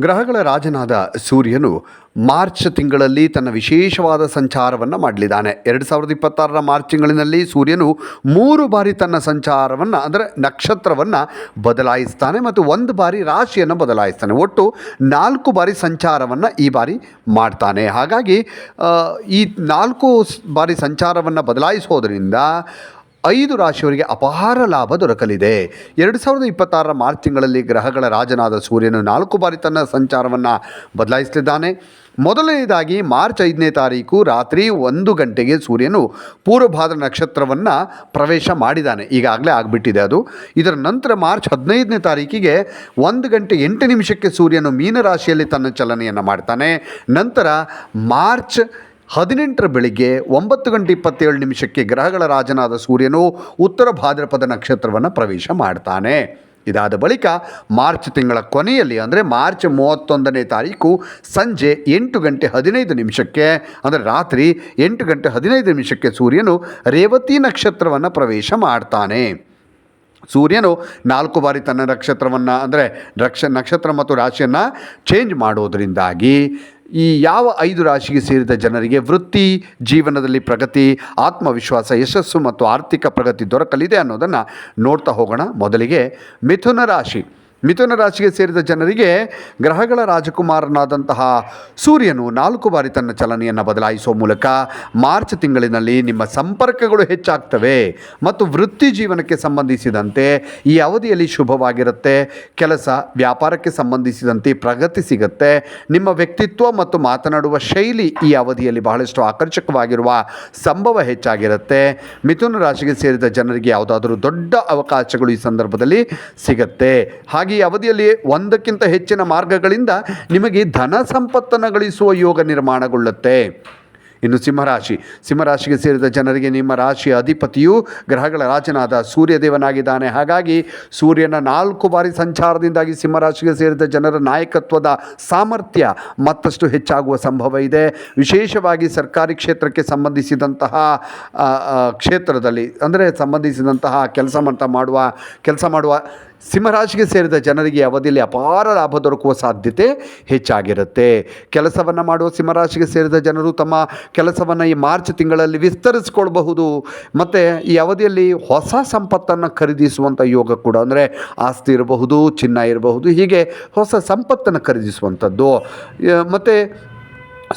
ಗ್ರಹಗಳ ರಾಜನಾದ ಸೂರ್ಯನು ಮಾರ್ಚ್ ತಿಂಗಳಲ್ಲಿ ತನ್ನ ವಿಶೇಷವಾದ ಸಂಚಾರವನ್ನು ಮಾಡಲಿದ್ದಾನೆ. 2026 ಮಾರ್ಚ್ ತಿಂಗಳಿನಲ್ಲಿ ಸೂರ್ಯನು 3 ಬಾರಿ ತನ್ನ ಸಂಚಾರವನ್ನು ಅಂದರೆ ನಕ್ಷತ್ರವನ್ನು ಬದಲಾಯಿಸ್ತಾನೆ ಮತ್ತು 1 ಬಾರಿ ರಾಶಿಯನ್ನು ಬದಲಾಯಿಸ್ತಾನೆ. ಒಟ್ಟು 4 ಬಾರಿ ಸಂಚಾರವನ್ನು ಈ ಬಾರಿ ಮಾಡ್ತಾನೆ. ಹಾಗಾಗಿ ಈ 4 ಬಾರಿ ಸಂಚಾರವನ್ನು ಬದಲಾಯಿಸೋದರಿಂದ 5 ರಾಶಿಯವರಿಗೆ ಅಪಾರ ಲಾಭ ದೊರಕಲಿದೆ. 2026 ಮಾರ್ಚ್ ತಿಂಗಳಲ್ಲಿ ಗ್ರಹಗಳ ರಾಜನಾದ ಸೂರ್ಯನು 4 ಬಾರಿ ತನ್ನ ಸಂಚಾರವನ್ನು ಬದಲಾಯಿಸಲಿದ್ದಾನೆ. ಮೊದಲನೇದಾಗಿ ಮಾರ್ಚ್ 5ನೇ ತಾರೀಕು ರಾತ್ರಿ 1 ಗಂಟೆಗೆ ಸೂರ್ಯನು ಪೂರ್ವಭಾದ್ರ ನಕ್ಷತ್ರವನ್ನು ಪ್ರವೇಶ ಮಾಡಿದ್ದಾನೆ. ಈಗಾಗಲೇ ಆಗಿಬಿಟ್ಟಿದೆ ಅದು. ಇದರ ನಂತರ ಮಾರ್ಚ್ 15ನೇ ತಾರೀಕಿಗೆ 1 ಗಂಟೆ 8 ನಿಮಿಷಕ್ಕೆ ಸೂರ್ಯನು ಮೀನರಾಶಿಯಲ್ಲಿ ತನ್ನ ಚಲನೆಯನ್ನು ಮಾಡ್ತಾನೆ. ನಂತರ ಮಾರ್ಚ್ 18ರ ಬೆಳಿಗ್ಗೆ 9 ಗಂಟೆ 27 ನಿಮಿಷಕ್ಕೆ ಗ್ರಹಗಳ ರಾಜನಾದ ಸೂರ್ಯನು ಉತ್ತರ ಭಾದ್ರಪದ ನಕ್ಷತ್ರವನ್ನು ಪ್ರವೇಶ ಮಾಡ್ತಾನೆ. ಇದಾದ ಬಳಿಕ ಮಾರ್ಚ್ ತಿಂಗಳ ಕೊನೆಯಲ್ಲಿ ಅಂದರೆ ಮಾರ್ಚ್ 31ನೇ ತಾರೀಕು ಸಂಜೆ 8 ಗಂಟೆ 15 ನಿಮಿಷಕ್ಕೆ ಅಂದರೆ ರಾತ್ರಿ 8 ಗಂಟೆ 15 ನಿಮಿಷಕ್ಕೆ ಸೂರ್ಯನು ರೇವತಿ ನಕ್ಷತ್ರವನ್ನು ಪ್ರವೇಶ ಮಾಡ್ತಾನೆ. ಸೂರ್ಯನು 4 ಬಾರಿ ತನ್ನ ನಕ್ಷತ್ರವನ್ನು ಅಂದರೆ ನಕ್ಷತ್ರ ಮತ್ತು ರಾಶಿಯನ್ನು ಚೇಂಜ್ ಮಾಡೋದರಿಂದಾಗಿ ಈ ಯಾವ 5 ರಾಶಿಗೆ ಸೇರಿದ ಜನರಿಗೆ ವೃತ್ತಿ ಜೀವನದಲ್ಲಿ ಪ್ರಗತಿ, ಆತ್ಮವಿಶ್ವಾಸ, ಯಶಸ್ಸು ಮತ್ತು ಆರ್ಥಿಕ ಪ್ರಗತಿ ದೊರಕಲಿದೆ ಅನ್ನೋದನ್ನು ನೋಡ್ತಾ ಹೋಗೋಣ. ಮೊದಲಿಗೆ ಮಿಥುನ ರಾಶಿ. ಮಿಥುನ ರಾಶಿಗೆ ಸೇರಿದ ಜನರಿಗೆ ಗ್ರಹಗಳ ರಾಜಕುಮಾರನಾದಂತಹ ಸೂರ್ಯನು 4 ಬಾರಿ ತನ್ನ ಚಲನೆಯನ್ನು ಬದಲಾಯಿಸುವ ಮೂಲಕ ಮಾರ್ಚ್ ತಿಂಗಳಿನಲ್ಲಿ ನಿಮ್ಮ ಸಂಪರ್ಕಗಳು ಹೆಚ್ಚಾಗ್ತವೆ ಮತ್ತು ವೃತ್ತಿ ಜೀವನಕ್ಕೆ ಸಂಬಂಧಿಸಿದಂತೆ ಈ ಅವಧಿಯಲ್ಲಿ ಶುಭವಾಗಿರುತ್ತೆ. ಕೆಲಸ ವ್ಯಾಪಾರಕ್ಕೆ ಸಂಬಂಧಿಸಿದಂತೆ ಪ್ರಗತಿ ಸಿಗುತ್ತೆ. ನಿಮ್ಮ ವ್ಯಕ್ತಿತ್ವ ಮತ್ತು ಮಾತನಾಡುವ ಶೈಲಿ ಈ ಅವಧಿಯಲ್ಲಿ ಬಹಳಷ್ಟು ಆಕರ್ಷಕವಾಗಿರುವ ಸಂಭವ ಹೆಚ್ಚಾಗಿರುತ್ತೆ. ಮಿಥುನ ರಾಶಿಗೆ ಸೇರಿದ ಜನರಿಗೆ ಯಾವುದಾದರೂ ದೊಡ್ಡ ಅವಕಾಶಗಳು ಈ ಸಂದರ್ಭದಲ್ಲಿ ಸಿಗುತ್ತೆ. ಹಾಗೆ ಈ ಅವಧಿಯಲ್ಲಿ ಒಂದಕ್ಕಿಂತ ಹೆಚ್ಚಿನ ಮಾರ್ಗಗಳಿಂದ ನಿಮಗೆ ಧನ ಸಂಪತ್ತನ್ನು ಗಳಿಸುವ ಯೋಗ ನಿರ್ಮಾಣಗೊಳ್ಳುತ್ತೆ. ಇನ್ನು ಸಿಂಹರಾಶಿಗೆ ಸೇರಿದ ಜನರಿಗೆ ನಿಮ್ಮ ರಾಶಿಯ ಅಧಿಪತಿಯು ಗ್ರಹಗಳ ರಾಜನಾದ ಸೂರ್ಯದೇವನಾಗಿದ್ದಾನೆ. ಹಾಗಾಗಿ ಸೂರ್ಯನ 4 ಬಾರಿ ಸಂಚಾರದಿಂದಾಗಿ ಸಿಂಹರಾಶಿಗೆ ಸೇರಿದ ಜನರ ನಾಯಕತ್ವದ ಸಾಮರ್ಥ್ಯ ಮತ್ತಷ್ಟು ಹೆಚ್ಚಾಗುವ ಸಂಭವ ಇದೆ. ವಿಶೇಷವಾಗಿ ಸರ್ಕಾರಿ ಕ್ಷೇತ್ರಕ್ಕೆ ಸಂಬಂಧಿಸಿದಂತಹ ಕ್ಷೇತ್ರದಲ್ಲಿ ಅಂದರೆ ಸಂಬಂಧಿಸಿದಂತಹ ಕೆಲಸ ಮಾಡುವ ಸಿಂಹರಾಶಿಗೆ ಸೇರಿದ ಜನರಿಗೆ ಅವಧಿಯಲ್ಲಿ ಅಪಾರ ಲಾಭ ದೊರಕುವ ಸಾಧ್ಯತೆ ಹೆಚ್ಚಾಗಿರುತ್ತೆ. ಕೆಲಸವನ್ನು ಮಾಡುವ ಸಿಂಹರಾಶಿಗೆ ಸೇರಿದ ಜನರು ತಮ್ಮ ಕೆಲಸವನ್ನು ಈ ಮಾರ್ಚ್ ತಿಂಗಳಲ್ಲಿ ವಿಸ್ತರಿಸಿಕೊಳ್ಬಹುದು. ಮತ್ತು ಈ ಅವಧಿಯಲ್ಲಿ ಹೊಸ ಸಂಪತ್ತನ್ನು ಖರೀದಿಸುವಂಥ ಯೋಗ ಕೂಡ ಅಂದರೆ ಆಸ್ತಿ ಇರಬಹುದು, ಚಿನ್ನ ಇರಬಹುದು, ಹೀಗೆ ಹೊಸ ಸಂಪತ್ತನ್ನು ಖರೀದಿಸುವಂಥದ್ದು. ಮತ್ತು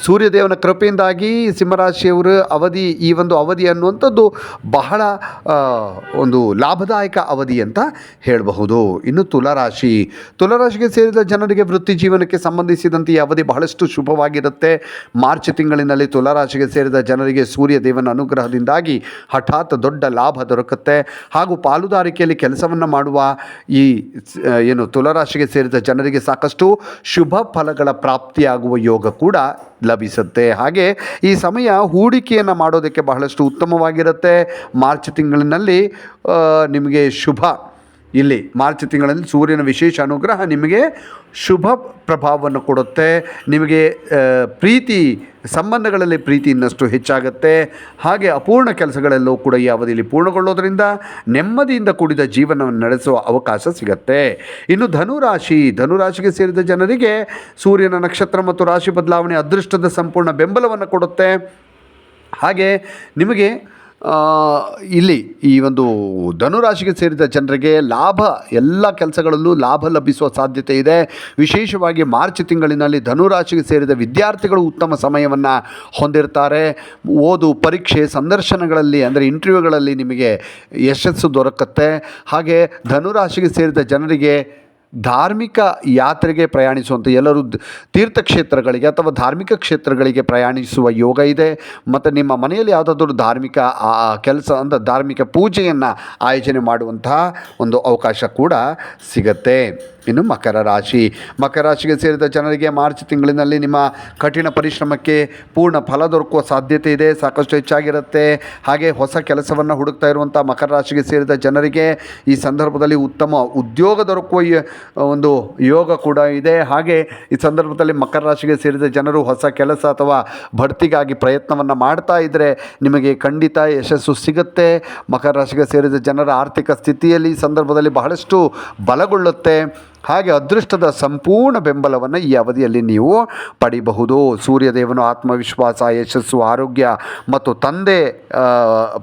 ಸೂರ್ಯದೇವನ ಕೃಪೆಯಿಂದಾಗಿ ಸಿಂಹರಾಶಿಯವರ ಈ ಒಂದು ಅವಧಿ ಅನ್ನುವಂಥದ್ದು ಬಹಳ ಒಂದು ಲಾಭದಾಯಕ ಅವಧಿ ಅಂತ ಹೇಳಬಹುದು. ಇನ್ನು ತುಲಾರಾಶಿಗೆ ಸೇರಿದ ಜನರಿಗೆ ವೃತ್ತಿ ಜೀವನಕ್ಕೆ ಸಂಬಂಧಿಸಿದಂತೆ ಈ ಅವಧಿ ಬಹಳಷ್ಟು ಶುಭವಾಗಿರುತ್ತೆ. ಮಾರ್ಚ್ ತಿಂಗಳಿನಲ್ಲಿ ತುಲಾರಾಶಿಗೆ ಸೇರಿದ ಜನರಿಗೆ ಸೂರ್ಯದೇವನ ಅನುಗ್ರಹದಿಂದಾಗಿ ಹಠಾತ್ ದೊಡ್ಡ ಲಾಭ ದೊರಕುತ್ತೆ. ಹಾಗೂ ಪಾಲುದಾರಿಕೆಯಲ್ಲಿ ಕೆಲಸವನ್ನು ಮಾಡುವ ಈ ತುಲಾರಾಶಿಗೆ ಸೇರಿದ ಜನರಿಗೆ ಸಾಕಷ್ಟು ಶುಭ ಫಲಗಳ ಪ್ರಾಪ್ತಿಯಾಗುವ ಯೋಗ ಕೂಡ ಲಭಿಸುತ್ತೆ. ಹಾಗೆ ಈ ಸಮಯ ಹೂಡಿಕೆಯನ್ನು ಮಾಡೋದಕ್ಕೆ ಬಹಳಷ್ಟು ಉತ್ತಮವಾಗಿರುತ್ತೆ. ಮಾರ್ಚ್ ತಿಂಗಳಿನಲ್ಲಿ ನಿಮಗೆ ಮಾರ್ಚ್ ತಿಂಗಳಲ್ಲಿ ಸೂರ್ಯನ ವಿಶೇಷ ಅನುಗ್ರಹ ನಿಮಗೆ ಶುಭ ಪ್ರಭಾವವನ್ನು ಕೊಡುತ್ತೆ. ನಿಮಗೆ ಸಂಬಂಧಗಳಲ್ಲಿ ಪ್ರೀತಿ ಇನ್ನಷ್ಟು ಹೆಚ್ಚಾಗುತ್ತೆ. ಹಾಗೆ ಅಪೂರ್ಣ ಕೆಲಸಗಳೆಲ್ಲವೂ ಕೂಡ ಈ ಅವಧಿಯಲ್ಲಿ ಪೂರ್ಣಗೊಳ್ಳೋದರಿಂದ ನೆಮ್ಮದಿಯಿಂದ ಕೂಡಿದ ಜೀವನವನ್ನು ನಡೆಸುವ ಅವಕಾಶ ಸಿಗುತ್ತೆ. ಇನ್ನು ಧನುರಾಶಿಗೆ ಸೇರಿದ ಜನರಿಗೆ ಸೂರ್ಯನ ನಕ್ಷತ್ರ ಮತ್ತು ರಾಶಿ ಬದಲಾವಣೆ ಅದೃಷ್ಟದ ಸಂಪೂರ್ಣ ಬೆಂಬಲವನ್ನು ಕೊಡುತ್ತೆ. ಹಾಗೆ ನಿಮಗೆ ಇಲ್ಲಿ ಈ ಒಂದು ಧನುರಾಶಿಗೆ ಸೇರಿದ ಜನರಿಗೆ ಎಲ್ಲ ಕೆಲಸಗಳಲ್ಲೂ ಲಾಭ ಲಭಿಸುವ ಸಾಧ್ಯತೆ ಇದೆ. ವಿಶೇಷವಾಗಿ ಮಾರ್ಚ್ ತಿಂಗಳಿನಲ್ಲಿ ಧನುರಾಶಿಗೆ ಸೇರಿದ ವಿದ್ಯಾರ್ಥಿಗಳು ಉತ್ತಮ ಸಮಯವನ್ನು ಹೊಂದಿರ್ತಾರೆ. ಓದು, ಪರೀಕ್ಷೆ, ಸಂದರ್ಶನಗಳಲ್ಲಿ ಅಂದರೆ ಇಂಟರ್ವ್ಯೂಗಳಲ್ಲಿ ನಿಮಗೆ ಯಶಸ್ಸು ದೊರಕುತ್ತೆ. ಹಾಗೆ ಧನುರಾಶಿಗೆ ಸೇರಿದ ಜನರಿಗೆ ಧಾರ್ಮಿಕ ಯಾತ್ರೆಗೆ ಪ್ರಯಾಣಿಸುವಂಥ ಎಲ್ಲರೂ ತೀರ್ಥಕ್ಷೇತ್ರಗಳಿಗೆ ಅಥವಾ ಧಾರ್ಮಿಕ ಕ್ಷೇತ್ರಗಳಿಗೆ ಪ್ರಯಾಣಿಸುವ ಯೋಗ ಇದೆ. ಮತ್ತು ನಿಮ್ಮ ಮನೆಯಲ್ಲಿ ಯಾವುದಾದ್ರೂ ಧಾರ್ಮಿಕ ಕೆಲಸ ಅಂದರೆ ಧಾರ್ಮಿಕ ಪೂಜೆಯನ್ನು ಆಯೋಜನೆ ಮಾಡುವಂತಹ ಒಂದು ಅವಕಾಶ ಕೂಡ ಸಿಗುತ್ತೆ. ಇನ್ನು ಮಕರ ರಾಶಿಗೆ ಸೇರಿದ ಜನರಿಗೆ ಮಾರ್ಚ್ ತಿಂಗಳಿನಲ್ಲಿ ನಿಮ್ಮ ಕಠಿಣ ಪರಿಶ್ರಮಕ್ಕೆ ಪೂರ್ಣ ಫಲ ದೊರಕುವ ಸಾಧ್ಯತೆ ಇದೆ, ಸಾಕಷ್ಟು ಹೆಚ್ಚಾಗಿರುತ್ತೆ. ಹಾಗೆ ಹೊಸ ಕೆಲಸವನ್ನು ಹುಡುಕ್ತಾ ಇರುವಂಥ ಮಕರ ರಾಶಿಗೆ ಸೇರಿದ ಜನರಿಗೆ ಈ ಸಂದರ್ಭದಲ್ಲಿ ಉತ್ತಮ ಉದ್ಯೋಗ ದೊರಕುವ ಒಂದು ಯೋಗ ಕೂಡ ಇದೆ. ಹಾಗೆ ಈ ಸಂದರ್ಭದಲ್ಲಿ ಮಕರ ರಾಶಿಗೆ ಸೇರಿದ ಜನರು ಹೊಸ ಕೆಲಸ ಅಥವಾ ಬಡ್ತಿಗಾಗಿ ಪ್ರಯತ್ನವನ್ನು ಮಾಡ್ತಾ ಇದ್ದರೆ ನಿಮಗೆ ಖಂಡಿತ ಯಶಸ್ಸು ಸಿಗುತ್ತೆ. ಮಕರ ರಾಶಿಗೆ ಸೇರಿದ ಜನರ ಆರ್ಥಿಕ ಸ್ಥಿತಿಯಲ್ಲಿ ಈ ಸಂದರ್ಭದಲ್ಲಿ ಬಹಳಷ್ಟು ಬಲಗೊಳ್ಳುತ್ತೆ. ಹಾಗೆ ಅದೃಷ್ಟದ ಸಂಪೂರ್ಣ ಬೆಂಬಲವನ್ನು ಈ ಅವಧಿಯಲ್ಲಿ ನೀವು ಪಡಿಬಹುದು. ಸೂರ್ಯದೇವನು ಆತ್ಮವಿಶ್ವಾಸ, ಯಶಸ್ಸು, ಆರೋಗ್ಯ ಮತ್ತು ತಂದೆ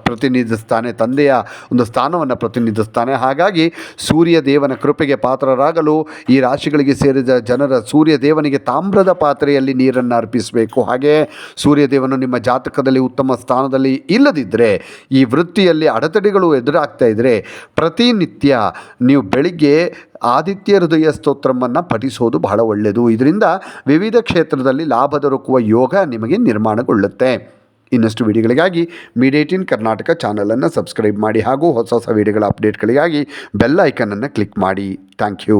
ಪ್ರತಿನಿಧಿಸ್ತಾನೆ, ತಂದೆಯ ಒಂದು ಸ್ಥಾನವನ್ನು ಪ್ರತಿನಿಧಿಸ್ತಾನೆ. ಹಾಗಾಗಿ ಸೂರ್ಯದೇವನ ಕೃಪೆಗೆ ಪಾತ್ರರಾಗಲು ಈ ರಾಶಿಗಳಿಗೆ ಸೇರಿದ ಜನರ ಸೂರ್ಯದೇವನಿಗೆ ತಾಮ್ರದ ಪಾತ್ರೆಯಲ್ಲಿ ನೀರನ್ನು ಅರ್ಪಿಸಬೇಕು. ಹಾಗೆ ಸೂರ್ಯದೇವನು ನಿಮ್ಮ ಜಾತಕದಲ್ಲಿ ಉತ್ತಮ ಸ್ಥಾನದಲ್ಲಿ ಇಲ್ಲದಿದ್ದರೆ, ಈ ವೃತ್ತಿಯಲ್ಲಿ ಅಡೆತಡೆಗಳು ಎದುರಾಗ್ತಾ ಇದ್ದರೆ, ಪ್ರತಿನಿತ್ಯ ನೀವು ಬೆಳಿಗ್ಗೆ ಆದಿತ್ಯ ಹೃದಯ ಸ್ತೋತ್ರವನ್ನು ಪಠಿಸೋದು ಬಹಳ ಒಳ್ಳೆಯದು. ಇದರಿಂದ ವಿವಿಧ ಕ್ಷೇತ್ರದಲ್ಲಿ ಲಾಭ ದೊರಕುವ ಯೋಗ ನಿಮಗೆ ನಿರ್ಮಾಣಗೊಳ್ಳುತ್ತೆ. ಇನ್ನಷ್ಟು ವಿಡಿಯೋಗಳಿಗಾಗಿ ಮೀಡಿಯಾ18 ಕರ್ನಾಟಕ ಚಾನಲನ್ನು ಸಬ್ಸ್ಕ್ರೈಬ್ ಮಾಡಿ ಹಾಗೂ ಹೊಸ ಹೊಸ ವಿಡಿಯೋಗಳ ಅಪ್ಡೇಟ್ಗಳಿಗಾಗಿ ಬೆಲ್ ಐಕನನ್ನು ಕ್ಲಿಕ್ ಮಾಡಿ. Thank you.